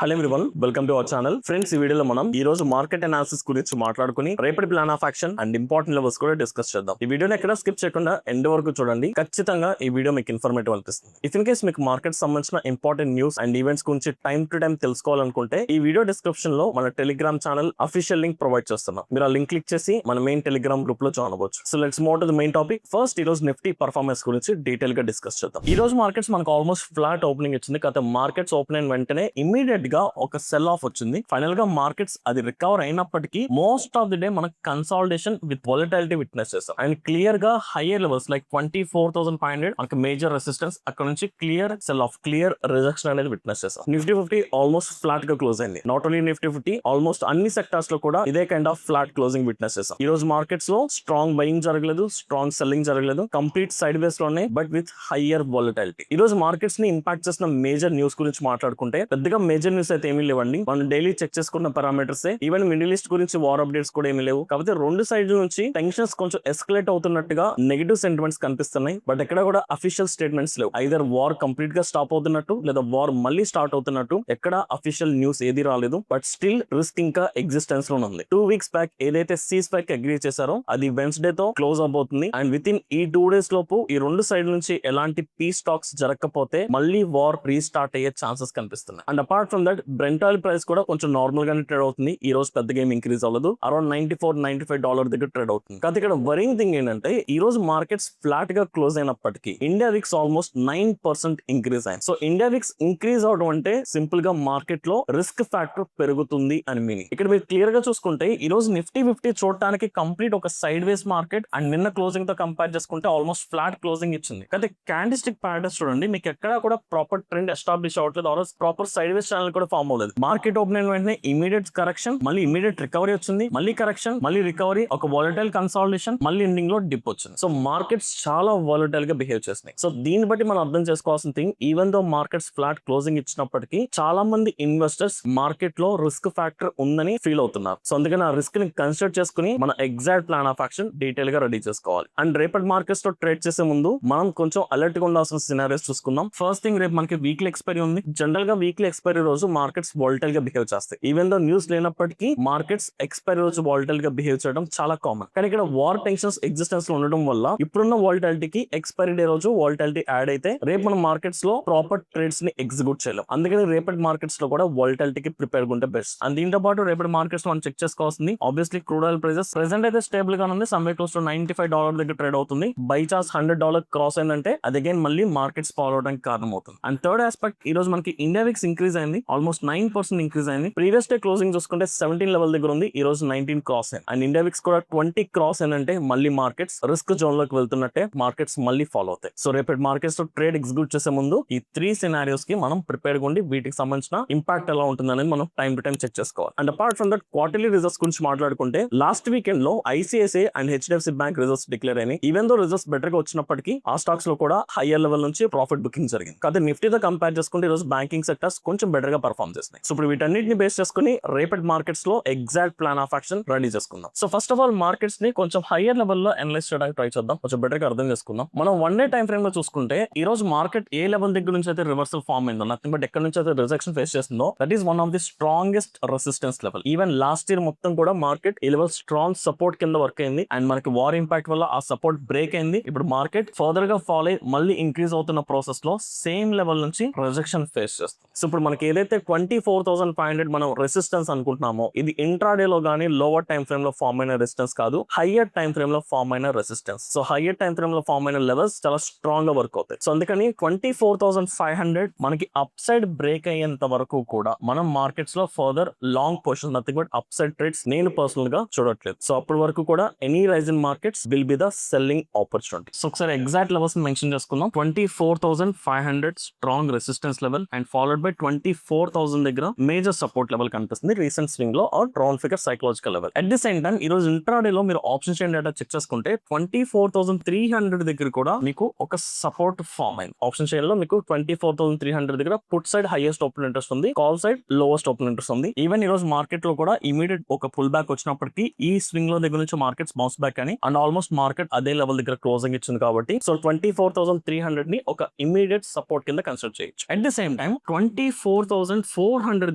Hello everyone, welcome to our channel. Friends, ఈ వీడియోలో మనం ఈ రోజు మార్కెట్ అనాలిసిస్ గురించి మాట్లాడుకుని రేపటి plan of action and important levels కూడా డిస్కస్ చేద్దాం. ఈ వీడియోని ఎక్కడ స్కిప్ చేయకుండా ఎండ్ వరకు చూడండి. ఖచ్చితంగా ఈ వీడియో మీకు ఇన్ఫర్మేటివ్ అనిపిస్తుంది. ఇఫ్ ఇన్ కేస్ మీకు మార్కెట్ సంబంధించిన ఇంపార్టెంట్ న్యూస్ అండ్ ఈవెంట్స్ గురించి టైం టు టైం తెలుసుకోవాలనుకుంటే ఈ వీడియో డిస్క్రిప్షన్ లో మన Telegram channel official link provide చేస్తున్నాం. మీరు ఆ లింక్ క్లిక్ చేసి మన మెయిన్ టెలిగ్రామ్ గ్రూప్ లో జాయిన్ అవ్వచ్చు. So let's move to the main topic. First, ఈ రోజు నిఫ్టీ పర్ఫార్మెన్స్ గురించి డీటెయిల్ గా డిస్కస్ చేద్దాం. ఈ రోజు మార్కెట్స్ మనకు ఆల్మోస్ట్ ఫ్లాట్ ఓపెనింగ్ ఇచ్చింది. గత మార్కెట్స్ ఓపెన్ అయిన వెంటనే ఇమీడియట్ గా ఒక సెల్ ఆఫ్ వచ్చింది. ఫైనల్ గా మార్కెట్స్ అది రికవర్ అయినప్పటికీ మోస్ట్ ఆఫ్ ది డే మనకు కన్సాలిడేషన్ విత్ వాలటిలిటీ విట్నెస్ చేస్తాం. అండ్ క్లియర్ గా హైయర్ లెవెల్స్ లైక్ 24,500 మనకి మేజర్ రెసిస్టెన్స్, అక్కడ నుంచి clear cell of, clear rejection అనేది విట్నెస్ చేస్తాం. నిఫ్టీ 50 ఆల్మోస్ట్ ఫ్లాట్ గా క్లోజ్ అయింది. నాట్ ఓన్లీ నిఫ్టీ 50, ఆల్మోస్ట్ అన్ని సెక్టార్స్ లో కూడా ఇదే kind of flat closing witness చేస్తాం. ఈ రోజు మార్కెట్స్ లో స్ట్రాంగ్ బయింగ్ జరగలేదు, స్ట్రాంగ్ సెల్లింగ్ జరగలేదు, కంప్లీట్ సైడ్ వేస్ లోనే బట్ విత్ హైయర్ వాలటిలిటీ. ఈ రోజు మార్కెట్స్ ని ఇంపాక్ట్ చేసిన మేజర్ న్యూస్ గురించి మాట్లాడుకుంటే పెద్దగా మేజర్ న్యూస్ అయితే ఏమీ లేవండి. మనం డైలీ చెక్ చేసుకున్న పారామీటర్స్. ఈవెన్ మిడిల్ ఈస్ట్ గురించి వార్ అప్డేట్స్ కూడా ఏమీ లేవు. కాకపోతే రెండు సైడ్ నుంచి టెన్షన్స్ కొంచెం ఎస్కలేట్ అవుతున్నట్టుగా నెగటివ్ సెంటిమెంట్స్ కనిపిస్తున్నాయి. బట్ ఎక్కడ కూడా అఫీషియల్ స్టేట్మెంట్స్ లేవు. ఐదర్ వార్ కంప్లీట్ గా స్టాప్ అవుతున్నట్టు లేదా వార్ మళ్ళీ స్టార్ట్ అవుతున్నట్టు ఎక్కడ అఫీషియల్ న్యూస్ ఏది రాలేదు. బట్ స్టిల్ రిస్క్ ఇంకా ఎగ్జిస్టెన్స్ లో ఉంది. 2 weeks బ్యాక్ ఏదైతే సీజ్ ఫైర్ కి అగ్రీ చేశారో అది వెన్స్డే తో క్లోజ్ అవబోతుంది. అండ్ విత్ ఇన్ ఈ 2 days లోపు ఈ రెండు సైడ్ నుంచి ఎలాంటి పీస్ టాక్స్ జరగకపోతే మళ్ళీ వార్ రీస్టార్ట్ అయ్యే ఛాన్సెస్ కనిపిస్తున్నాయి. And apart from that Brent oil price కూడా కొంచెం నార్మల్ గానే ట్రేడ్ అవుతుంది. ఈ రోజు పెద్దగా ఏం ఇంక్రీజ్ అవ్వదు. అరౌండ్ $94-95 దగ్గర ట్రేడ్ అవుతుంది. కానీ ఇక్కడ వరింగ్ థింగ్ ఏంటంటే ఈ రోజు మార్కెట్స్ ఫ్లాట్ గా క్లోజ్ అయినప్పటికీ ఇండియా విక్స్ ఆల్మోస్ట్ 9% ఇంక్రీజ్ అయింది. సో ఇండియా విక్స్ ఇంక్రీజ్ అవడం అంటే సింపుల్ గా మార్కెట్ లో రిస్క్ ఫ్యాక్టర్ పెరుగుతుంది అని మీనింగ్. ఇక్కడ మీరు క్లియర్ గా చూసుకుంటే ఈ రోజు నిఫ్టీ 50 చూడటానికి కంప్లీట్ ఒక సైడ్ వేస్ మార్కెట్ అండ్ నిన్న క్లోజింగ్ తో కంపేర్ చేసుకుంటే ఆల్మోస్ట్ ఫ్లాట్ క్లోజింగ్ ఇచ్చింది. కానీ క్యాండిస్టిక్ ప్యాటర్న్స్ చూడండి, మీకు ఎక్కడ కూడా ప్రాపర్ ట్రెండ్ ఎస్టాబ్లిష్ అవ్వట్లేదు. Or proper sideways channel కూడా ఫామ్ అవ్వలేదు. మార్కెట్ ఓపెన్ అయిన వెంటనే ఇమీడియట్ కరెక్షన్, మళ్ళీ ఇమీడియట్ రికవరీ వచ్చింది, మళ్ళీ కరెక్షన్, మళ్ళీ రికవరీ, ఒక వాలటైల్ కన్సాలిడేషన్, మళ్ళీ ఎండింగ్ లో డిప్ వచ్చింది. సో మార్కెట్స్ చాలా వాలటైల్ గా బిహేవ్ చేస్తున్నాయి. సో దీన్ని బట్టి మనం అర్థం చేసుకోవాల్సిన thing, even though markets flat closing ఇచ్చినప్పటికీ చాలా మంది ఇన్వెస్టర్స్ మార్కెట్ లో రిస్క్ ఫ్యాక్టర్ ఉందని ఫీల్ అవుతున్నారు. సో అందుకని ఆ రిస్క్ ని కన్సిడర్ చేసుకుని మన exact plan of action detail గా రెడీ చేసుకోవాలి. అండ్ రేపటి మార్కెట్స్ లో ట్రేడ్ చేసే ముందు మనం కొంచెం అలర్ట్ గా ఉండాల్సిన సినారియోస్ చూసుకుందాం. ఫస్ట్ థింగ్, రేపు మనకి వీక్లీ ఎక్స్పైరీ ఉంది. జనరల్ గా వీక్లీ ఎక్స్పైరీ రోజు మార్కెట్స్ వాలటైల్ గా బిహేవ్ చేస్తాయి. ఈవెన్ దో న్యూస్ లేనప్పటికీ మార్కెట్స్ ఎక్స్పైరీ రోజు వాలటైల్ గా బిహేవ్ చేయడం చాలా కామన్. కానీ ఇక్కడ వార్ టెన్షన్స్ ఎగ్జిస్టెన్స్ లో ఉండడం వల్ల ఇప్పుడున్న వాలటాలిటీకి ఎక్స్పైరీ డే రోజు వాలటాలిటీ యాడ్ అయితే రేపు మన మార్కెట్స్ లో ప్రాపర్ ట్రేడ్స్ ని ఎగ్జిక్యూట్ చేయలేం. అందుకని రేపటి మార్కెట్స్ లో కూడా వాలటాలిటీకి ప్రిపేర్ ఉంటే బెస్ట్. అండ్ దీంతో పాటు రేపటి మార్కెట్స్ మనం చెక్ చేసుకోవాల్సింది obviously crude oil prices. Present అయితే స్టేబుల్ గా ఉంది. సమ్వే క్లోజ్ టు $95 దగ్గర ట్రేడ్ అవుతుంది. బై చాన్స్ $100 క్రాస్ అయిందంటే అది అగైన్ మళ్ళీ మార్కెట్స్ ఫాలో అవడానికి కారణం అవుతుంది. అండ్ థర్డ్ ఆస్పెక్ట్, ఈ రోజు మనకి ఇండియా విక్స్ ఇంక్రీజ్ అయింది. ఆల్మోస్ట్ 9% ఇంక్రీజ్ అయింది. ప్రీవియస్ డే క్లోజింగ్ చూసుకుంటే 17 లెవెల్ దగ్గర ఉంది. ఈ రోజు 19 క్రాస్ అయింది. అండ్ ఇండియా విక్స్ కూడా 20 క్రాస్ అయిందంటే మళ్ళీ మార్కెట్స్ రిస్క్ జోన్ లోకి వెళ్తున్నట్టే, మార్కెట్స్ మళ్ళీ ఫాలో అవుతాయి. సో రేపటి మార్కెట్స్ లో ట్రేడ్ ఎగ్జిక్యూట్ చేసే ముందు ఈ 3 సినారియోస్ కి మనం ప్రిపేర్ గా ఉండి వీటికి సంబంధించిన ఇంపాక్ట్ ఎలా ఉంటుంది అనేది మనం టైం టు టైం చెక్ చేసుకోవాలి. And apart from that quarterly results గురించి మాట్లాడుకుంటే లాస్ట్ వీకెండ్ లో ICICI and HDFC bank results declare అయినాయి. ఈవెన్ దో రిజల్ట్స్ బెటర్ గా వచ్చినప్పటికీ ఆ స్టాక్స్ లో కూడా హైయర్ లెవెల్ నుంచి ప్రాఫిట్ బుకింగ్ జరిగింది. కాదు నిఫ్టీతో కంపేర్ చేసుకుంటే ఈ రోజు బ్యాంకింగ్ సెక్టర్స్ కొంచెం బెటర్ గా పర్ఫార్మ్ చేస్తున్నాయి. సో ఇప్పుడు వీటన్నిటిని బేస్ చేసుకుని రేపటి మార్కెట్స్ లో exact plan of action ready చేసుకుందాం. So first of all markets ని కొంచెం హైయర్ లెవెల్ లో అనలైజ్ చేయడానికి ట్రై చేద్దాం. కొంచెం బెటర్ గా అర్థం చేసుకుందాం. మనం 1 డే టైం ఫ్రేమ్ లో చూసుకుంటే ఈ రోజు మార్కెట్ ఏ లెవెల్ దగ్గర నుంచి అయితే రివర్సల్ ఫార్మ్ అయిందో, నథింగ్ బట్ ఎక్కడ నుంచి అయితే రిజెక్షన్ ఫేస్ చేస్తుందో that is one of the strongest resistance level. Even last year మొత్తం కూడా మార్కెట్ ఈ లెవెల్ స్ట్రాంగ్ సపోర్ట్ కింద వర్క్ అయింది. అండ్ మనకి వార్ ఇంపాక్ట్ వల్ల ఆ సపోర్ట్ బ్రేక్ అయింది. ఇప్పుడు మార్కెట్ ఫర్దర్ గా ఫాల్ అయ్యి మళ్ళీ ఇంక్రీజ్ అవుతున్న ప్రాసెస్ లో సేమ్ లెవెల్ నుంచి రిజెక్షన్ ఫేస్ చేస్తుంది. సో ఇప్పుడు మనకి ఏదైతే 24,500 మనం రెసిస్టెన్స్ అనుకుంటున్నామో ఇది ఇంట్రాడే లో గానీ లోవర్ టైం ఫ్రేమ్ లో ఫార్మ్ అయిన రెసిస్టెన్స్ కాదు, హైయర్ టైం ఫ్రేమ్ లో ఫార్మ్ అయిన resistance. So hire time frame లో ఫార్మ్ అయిన లెవెల్స్ చాలా స్ట్రాంగ్ గా వర్క్ అవుతాయి. సో అందుకని 24,500 మనకి అప్ సైడ్ బ్రేక్ అయ్యేంత వరకు కూడా మనం మార్కెట్స్ లో further long position, nothing but upside trades నేను పర్సనల్ గా చూడట్లేదు. సో అప్పటి వరకు కూడా any rise in markets will be the selling opportunity. So ఒకసారి ఎగ్జాక్ట్ లెవెల్స్ మెన్షన్ చేసుకుందాం. 24,500 strong resistance level and followed by 24,000 దగ్గర మేజర్ సపోర్ట్ లెవెల్ కనిపిస్తుంది రీసెంట్ స్వింగ్ లో or round figure psychological level. At the same time ఈ రోజు intraday లో మీరు option chain data check చేసుకుంటే 24,300 దగ్గర కూడా మీకు ఒక సపోర్ట్ ఫామ్ అయింది. ఆప్షన్ చైన్ లో మీకు 24,300 దగ్గర put side highest open interest ఉంది, call side lowest open interest ఉంది. ఈవెన్ ఈ రోజు మార్కెట్ లో కూడా ఇమీడియట్ ఒక పుల్ బ్యాక్ వచ్చినప్పటికీ ఈ స్వింగ్ లో దగ్గర నుంచి మార్కెట్స్ బౌన్స్ బ్యాక్ అని అండ్ ఆల్మోస్ట్ మార్కెట్ అదే లెవెల్ దగ్గర క్లోజింగ్ ఇచ్చింది కాబట్టి సో 24,300 ని ఒక ఇమీడియట్ సపోర్ట్ కింద కన్సిడర్ చేయొచ్చు. అట్ ది సేమ్ టైం 24,000 20,400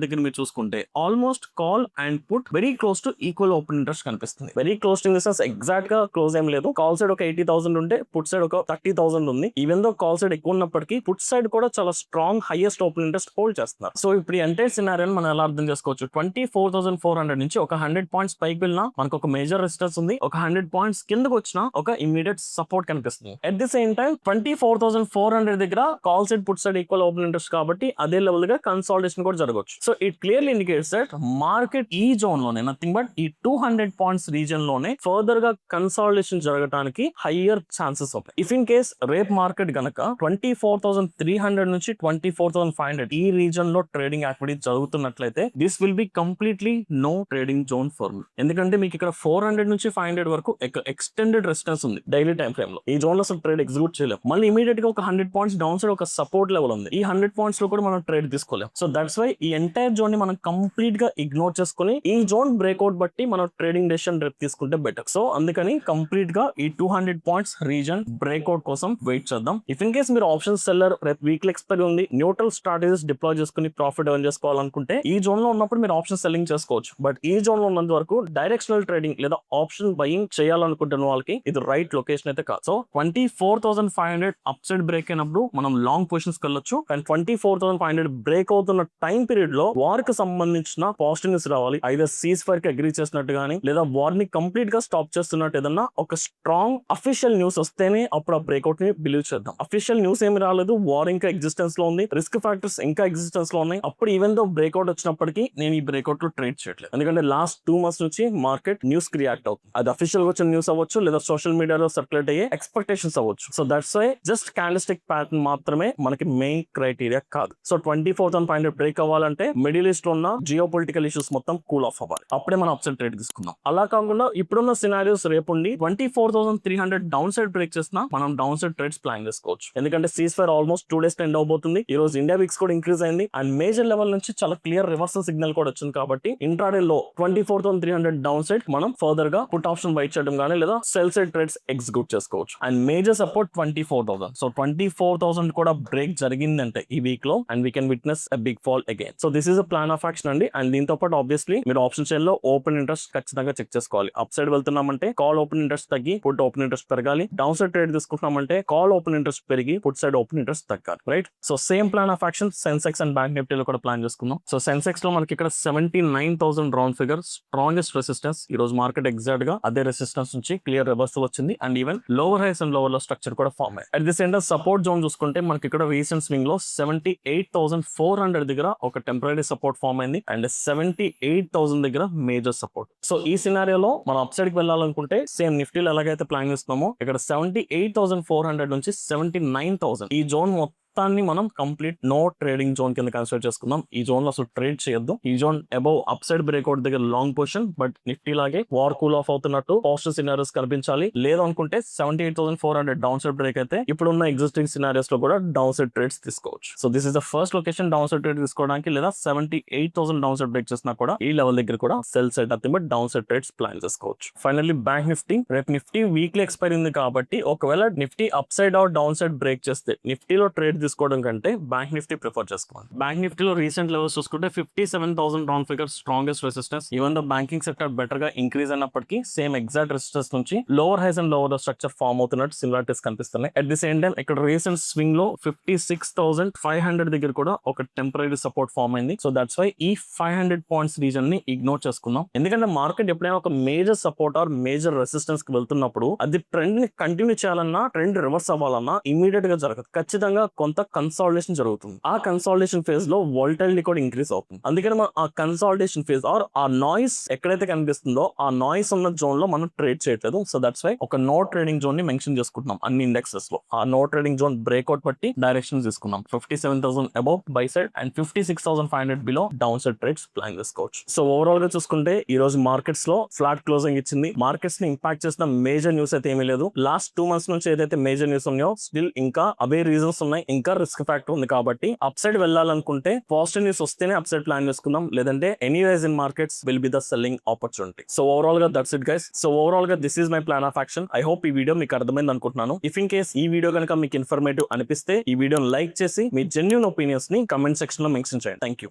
దగ్గర మీరు చూసుకుంటే almost call and put very close to equal open interest కనిపిస్తుంది. Very close to in the sense exact గా క్లోజ్ ఏం లేదు. కాల్ సైడ్ ఒక 80,000 ఉంటే పుట్ సైడ్ ఒక 30,000 ఉంది. ఈవెన్ దో కాల్ సైడ్ ఎక్కువ ఉన్నప్పటికీ పుట్ సైడ్ కూడా చాలా strong highest open interest hold చేస్తున్నారు. సో ఇప్పుడు ఈ ఎంటైర్ సినారియోని మనం ఎలా అర్థం చేసుకోవచ్చు? 24,400 నుంచి ఒక 100 పాయింట్స్ పైకి వెళ్ళినా మనకు ఒక మేజర్ రెసిస్టెన్స్ ఉంది. ఒక 100 పాయింట్స్ కిందకు వచ్చినా ఒక ఇమీడియట్ సపోర్ట్ కనిపిస్తుంది. అట్ ది సేమ్ టైం 24,400 దగ్గర call side put side equal open interest కాబట్టి అదే లెవెల్ గా కన్సాలిడేషన్ కూడా జరగవచ్చు. So it clearly indicates that market ఈ జోన్ లోనే నథింగ్ బట్ ఈ 200 పాయింట్స్ రీజన్ లోనే ఫర్దర్ గా కన్సాలిడేషన్ జరగడానికి హయ్యర్ ఛాన్సెస్ ఉంటాయి. ఇఫ్ ఇన్ కేస్ రేప్ మార్కెట్ గనక 24,300 నుంచి 24,500 ఈ రీజన్ లో ట్రేడింగ్ యాక్టివిటీ జరుగుతున్నట్లయితే this will be completely no trading zone for me. ఎందుకంటే మీకు ఇక్కడ 400 నుంచి 500 వరకు ఎక్స్టెండెడ్ రెసిస్టెన్స్ ఉంది డైలీ టైం ఫ్రేమ్ లో. ఈ జోన్ లో అసలు ట్రేడ్ ఎగ్జిక్యూట్ చేయలేము. మళ్ళీ ఇమీడియట్ గా ఒక 100 పాయింట్స్ డౌన్ సైడ్ ఒక సపోర్ట్ లెవెల్ ఉంది. ఈ 100 పాయింట్స్ లో కూడా మనం ట్రేడ్ తీసుకోలేము. సో దట్స్ వై ఈ ఎంటైర్ జోన్ ని మనం కంప్లీట్ గా ఇగ్నోర్ చేసుకుని ఈ జోన్ బ్రేక్అవుట్ బట్టి మనం ట్రేడింగ్ డెసిషన్ రేపు తీసుకుంటే బెటర్. సో అందుకని కంప్లీట్ గా ఈ 200 పాయింట్స్ రీజన్ బ్రేక్అవుట్ కోసం వెయిట్ చేద్దాం. ఇఫ్ ఇన్ కేస్ మీరు ఆప్షన్ సెల్లర్ రేపు వీక్లీ ఎక్స్పైరీ ఉంది, న్యూట్రల్ స్ట్రాటజీస్ డిప్లాయ్ చేసుకుని ప్రాఫిట్ ఎర్న్ చేసుకోవాలనుకుంటే ఈ జోన్ లో ఉన్నప్పుడు మీరు ఆప్షన్ సెల్లింగ్ చేసుకోవచ్చు. బట్ ఈ జోన్ లో ఉన్నంత వరకు డైరెక్షనల్ ట్రేడింగ్ లేదా ఆప్షన్ బయింగ్ చేయాలనుకుంటున్న వాళ్ళకి ఇది రైట్ లొకేషన్ అయితే కాదు. సో 24,500 అప్ సైడ్ బ్రేక్ అయినప్పుడు మనం లాంగ్ పొజిషన్స్ వెళ్ళొచ్చు. అండ్ 24,500 బ్రేక్ అవుతున్న టైం పీరియడ్ లో వార్ కి సంబంధించిన పాజిటివ్ న్యూస్ రావాలి. ఐదర్ సీజ్ ఫైర్ కి అగ్రీ చేసినట్టు గానీ లేదా వార్ ని కంప్లీట్ గా స్టాప్ చేస్తున్నట్టు ఏదన్నా ఒక స్ట్రాంగ్ అఫీషియల్ న్యూస్ వస్తేనే అప్పుడు ఆ బ్రేక్అవుట్ ని బిలీవ్ చేద్దాం. అఫీషియల్ న్యూస్ ఏమి రాలేదు, వార్ ఇంకా ఎగ్జిస్టెన్స్ లో ఉంది, రిస్క్ ఫ్యాక్టర్స్ ఇంకా ఎగ్జిస్టెన్స్ లో ఉన్నాయి. అప్పుడు ఈవెన్ దో బ్రేక్అవుట్ వచ్చినప్పటికీ నేను ఈ బ్రేక్అవుట్ లో ట్రేడ్ చేయట్లేదు. ఎందుకంటే లాస్ట్ 2 months నుంచి మార్కెట్ న్యూస్ కి రియాక్ట్ అవుతుంది. అది అఫీషియల్ గా వచ్చిన న్యూస్ అవ్వచ్చు లేదా సోషల్ మీడియాలో సర్క్యులేట్ అయ్యే ఎక్స్పెక్టేషన్స్ అవ్వచ్చు. So that's why just candlestick pattern మాత్రమే మనకి మెయిన్ క్రైటీరియా కాదు. సో 24,500 బ్రేక్ అవ్వాలంటే మిడిల్ ఈస్ట్ లో ఉన్న జియో పొలిటికల్ ఇష్యూస్ మొత్తం కూల్ ఆఫ్ అవ్వాలి. అప్పుడే మనం అప్ సైడ్ ట్రేడ్ తీసుకుందాం. అలా కాకుండా ఇప్పుడున్న సినారియోస్ రేపుండి 24,300 డౌన్ సైడ్ బ్రేక్ చేసినా మనం డౌన్ సైడ్ ట్రేడ్స్ ప్లాన్ చేసుకోవచ్చు. ఎందుకంటే cease fire almost 2 days end అవబోతుంది. ఈ రోజు ఇండియా వీక్స్ కూడా ఇంక్రీజ్ అయింది అండ్ మేజర్ లెవెల్ నుంచి చాలా క్లియర్ రివర్సల్ సిగ్నల్ కూడా వచ్చింది. కాబట్టి ఇంట్రాడే లో 24,300 డౌన్ సైడ్ మనం ఫర్దర్ గా పుట్ ఆప్షన్ బై చేయడం గానీ లేదా సెల్ సైడ్ ట్రేడ్స్ ఎగ్జిక్యూట్ చేసుకోవచ్చు. And major support 24,000. సో 24,000 కూడా బ్రేక్ జరిగిందంటే ఈ వీక్ లో and we can witness a big fall again. So this is a plan of action అండి. అండ్ దీంతో పాటు ఆబ్వియస్లీ మీరు ఆప్షన్ చైన్ లో ఓపెన్ ఇంట్రెస్ట్ ఖచ్చితంగా చెక్ చేసుకోవాలి. అప్ సైడ్ వెళ్తున్నామంటే కాల్ ఓపెన్ ఇంట్రెస్ట్ తగ్గి పుట్ ఓపెన్ ఇంట్రెస్ట్ పెరగాలి. డౌన్ సైడ్ ట్రేడ్ తీసుకుంటున్నామంటే కాల్ ఓపెన్ ఇంట్రెస్ట్ పెరిగి పుట్ సైడ్ ఓపెన్ ఇంట్రెస్ట్ తగ్గాలి. Right. So same plan of action Sensex and bank నిఫ్టీలో కూడా ప్లాన్ చేసుకుందాం. సో సెన్సెక్స్ లో మనకి ఇక్కడ 79,000 రౌండ్ ఫిగర్ స్ట్రాంగెస్ట్ రెసిస్టెన్స్. ఈ రోజు మార్కెట్ ఎగ్జాక్ట్ గా అదే రెసిస్టెన్స్ నుంచి క్లియర్ రివర్సల్ వచ్చింది and even lower highs and lower low structure కూడా ఫార్మ్ అయ్యాయి. At the same time support zone చూసుకుంటే మనకి ఇక్కడ రీసెంట్ స్వింగ్ లో 78,400 దగ్గర ఒక టెంపరీ సపోర్ట్ ఫార్మ్ అయింది అండ్ 78,000 దగ్గర మేజర్ సపోర్ట్. సో ఈ సినారియోలో మనం అప్ సైడ్ కి వెళ్ళాలనుకుంటే సేమ్ నిఫ్టీలో ఎలాగైతే ప్లాన్ చేస్తున్నామో ఇక్కడ 78,400 నుంచి 79,000 ఈ జోన్ మొత్తాన్ని మనం కంప్లీట్ నో ట్రేడింగ్ జోన్ కింద కన్సిడర్ చేసుకుందాం. ఈ జోన్ లో అసలు ట్రేడ్ చేయొద్దు. ఈ zone above up side breakout దగ్గర లాంగ్ పొజిషన్, బట్ నిఫ్టీ లాగే వార్ కూల్ ఆఫ్ అవుతున్నట్టు పాజిటివ్ సినారియోస్ కనిపించాలి. లేదు అనుకుంటే 78,400 డౌన్ సైడ్ బ్రేక్ అయితే ఇప్పుడున్న ఎగ్జిస్టింగ్ సినారియోస్ లో కూడా డౌన్ సైడ్ ట్రేడ్స్ తీసుకోవచ్చు. So this is the first location down side trade తీసుకోవడానికి. లేదా 78,000 డౌన్ సైడ్ బ్రేక్ చేసినా కూడా ఈ లెవెల్ దగ్గర కూడా sell side nothing but down side trades plan చేసుకోవచ్చు. ఫైనల్లీ బ్యాంక్ నిఫ్టీ రేపు నిఫ్టీ వీక్లీ ఎక్స్పైరీ ఉంది కాబట్టి ఒకవేళ Nifty upside or down side break చేస్తే నిఫ్టీలో ట్రేడ్ తీసుకోవడం కంటే బ్యాంక్ నిఫ్టీ ప్రిఫర్ చేసుకోవాలి. బ్యాంక్ నిఫ్టీలో రీసెంట్ లెవెల్స్ చూసుకుంటే 57,000 round figure strongest resistance. Even the banking sector better గా ఇంక్రీజ్ అయినప్పటికీ సేమ్ ఎగ్జాక్ట్ రెసిస్టెన్స్ నుంచి lower highs and lower structure form అవుతున్నట్టు సిమిలారిటీస్ కనిపిస్తున్నాయి. అట్ ది సేమ్ టైం ఇక్కడ రీసెంట్ స్వింగ్ లో 56,500 దగ్గర కూడా ఒక టెంపరీ సపోర్ట్ ఫార్మ్ అయింది. సో దట్స్ వై ఈ 500 పాయింట్స్ రీజన్ ని ఇగ్నోర్ చేసుకుందాం. ఎందుకంటే మార్కెట్ ఎప్పుడైనా ఒక major support or major resistance కి వెళ్తున్నప్పుడు అది ట్రెండ్ ని కంటిన్యూ చేయాలన్నా ట్రెండ్ రివర్స్ అవ్వాలన్నా ఇమీడియట్ గా జరగదు. ఖచ్చితంగా కొంత కన్సాలిడేషన్ జరుగుతుంది. ఆ కన్సాలిడేషన్ ఫేజ్ లో వోల్టాలిటీ కూడా ఇంక్రీజ్ అవుతుంది. అందుకని మనం ఆ కన్సాలిడేషన్ ఫేజ్ ఆర్ ఆ నాయిస్ ఎక్కడైతే కనిపిస్తుందో ఆ నాయిస్ ఉన్న జోన్ లో మనం ట్రేడ్ చేయట్లేదు. సో దట్స్ వై ఒక నో ట్రేడింగ్ జోన్ ని మెన్షన్ చేసుకుంటున్నాం అన్ని ఇండెక్సెస్ లో. ఆ నో ట్రేడింగ్ జోన్ బ్రేక్అవుట్ బట్టి డైరెక్షన్ తీసుకున్నాం. 57,000 above by side and 56,500 below down side trades plan చేసుకోవచ్చు. సో ఓవరాల్ గా చూసుకుంటే ఈ రోజు మార్కెట్స్ లో ఫ్లాట్ క్లోజింగ్ ఇచ్చింది. మార్కెట్స్ ని ఇంపాక్ట్ చేసిన మేజర్ న్యూస్ అయితే ఏమీ లేదు. లాస్ట్ 2 months నుంచి ఏదైతే మేజర్ న్యూస్ ఉన్నాయో స్టిల్ ఇంకా అవే రీజన్స్ ఉన్నాయి. ఇంకా రిస్క్ ఫ్యాక్టర్ ఉంది కాబట్టి అప్ సైడ్ వెళ్ళాలనుకుంటే పాజిటివ్ న్యూస్ వస్తేనే అప్ సైడ్ ప్లాన్ చేసుకుందాం. లేదంటే any rise in markets will be the selling opportunity. So overall గా that's it guys. So overall గా this is my plan of action. I hope ఈ video మీకు అర్థమైంది అనుకుంటున్నాను. ఇఫ్ ఇన్ కేస్ ఈ video కనుక మీకు ఇన్ఫర్మేటివ్ అనిపిస్తే ఈ వీడియోని లైక్ చేసి మీ జెన్యూన్ ఒపీనియన్స్ ని కమెంట్ సెక్షన్ లో మెన్షన్ చేయండి. Thank you.